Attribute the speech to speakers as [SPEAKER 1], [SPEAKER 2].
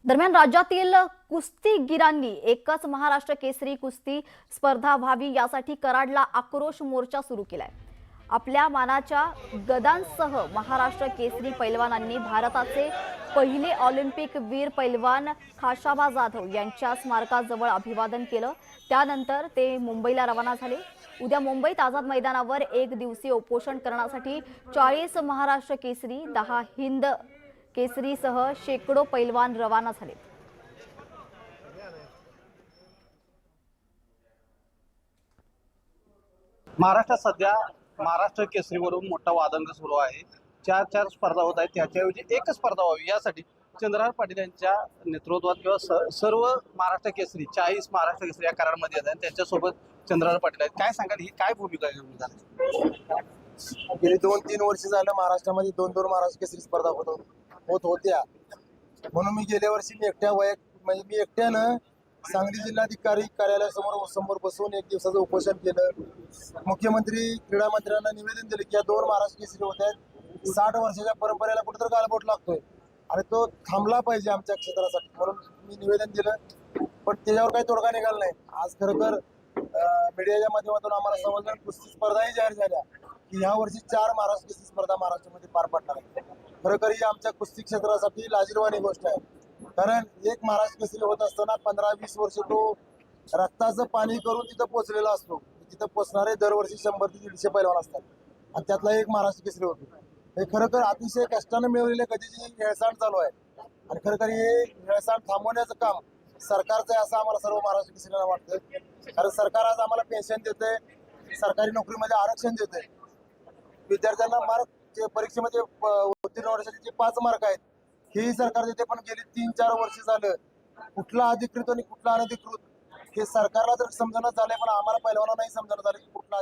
[SPEAKER 1] दरम्यान राज्यातील कुस्तीगिरांनी एकच महाराष्ट्र केसरी कुस्ती स्पर्धा व्हावी यासाठी कराडला आक्रोश मोर्चा सुरू केलाय। आपल्या मानाच्या गदांसह महाराष्ट्र केसरी पैलवानांनी भारताचे पहिले ऑलिम्पिक वीर पैलवान खाशाबा जाधव यांच्या स्मारकाजवळ अभिवादन केलं। त्यानंतर ते मुंबईला रवाना झाले। उद्या मुंबईत आझाद मैदानावर एक दिवसीय उपोषण करण्यासाठी 40 महाराष्ट्र केसरी 10 हिंद केसरीसह शेकडो पैलवान रवाना झाले।
[SPEAKER 2] महाराष्ट्रात सध्या महाराष्ट्र केसरीवरून मोठा वादंग सुरू आहे। चार स्पर्धा होत आहेत, त्याच्याऐवजी एकच स्पर्धा व्हावी यासाठी चंद्रहार पाटील यांच्या नेतृत्वात किंवा सर्व महाराष्ट्र केसरी 40 महाराष्ट्र केसरी या करारामध्ये येत आहेत। त्यांच्यासोबत चंद्रहार पाटील आहेत। काय सांगाल, ही काय भूमिका आहे?
[SPEAKER 3] गेली 2-3 वर्ष झालं महाराष्ट्रामध्ये 2-2 महाराष्ट्र केसरी स्पर्धा होत होत्या। म्हणून मी गेल्या वर्षी मी एकट्यानं सांगली जिल्हाधिकारी कार्यालयासमोर बसून एक दिवसाचं उपोषण केलं। मुख्यमंत्री क्रीडा मंत्र्यांना निवेदन दिलं की या 2 महाराष्ट्र केसरी होत आहेत, 60 वर्षाच्या परंपरेला कुठेतरी गालबोट लागतोय आणि तो थांबला पाहिजे आमच्या क्षेत्रासाठी, म्हणून मी निवेदन दिलं। पण त्याच्यावर काही तोडगा निघाला नाही। आज खरोखर मीडियाच्या माध्यमातून आम्हाला समजलं कुस्ती स्पर्धाही जाहीर झाल्या की ह्या वर्षी 4 महाराष्ट्र केसरी स्पर्धा महाराष्ट्रामध्ये पार पडणार आहेत। खरोखर ही आमच्या कुस्ती क्षेत्रासाठी लाजिरवाणी गोष्ट आहे, कारण एक महाराष्ट्र केसरी होत असताना 15-20 वर्ष तो रक्ताचं पाणी करून तिथं पोहोचलेला असतो। तिथं पोहोचणारे दरवर्षी 100 ते 150 पैलवान असतात आणि त्यातला एक महाराष्ट्र केसरी होतो। हे खरोखर अतिशय कष्टानं मिळवलेले कधीची हेळसांड चालू आहे आणि खरोखर हे हेळसांड थांबवण्याचं काम सरकारचं आहे असं आम्हाला सर्व महाराष्ट्र केसरीला वाटतं। कारण सरकार आज आम्हाला पेन्शन देते, सरकारी नोकरीमध्ये आरक्षण देते, विद्यार्थ्यांना मार्क परीक्षेमध्ये उत्तीर्ण होण्यासाठी जे 5 मार्क आहेत हेही सरकार देते। पण गेली 3-4 वर्ष झालं कुठला अधिकृत आणि कुठला अनधिकृत हे सरकारला तर समजणं झालंय, पण आम्हाला पैलवानांनाही समजणं झालं की कुठला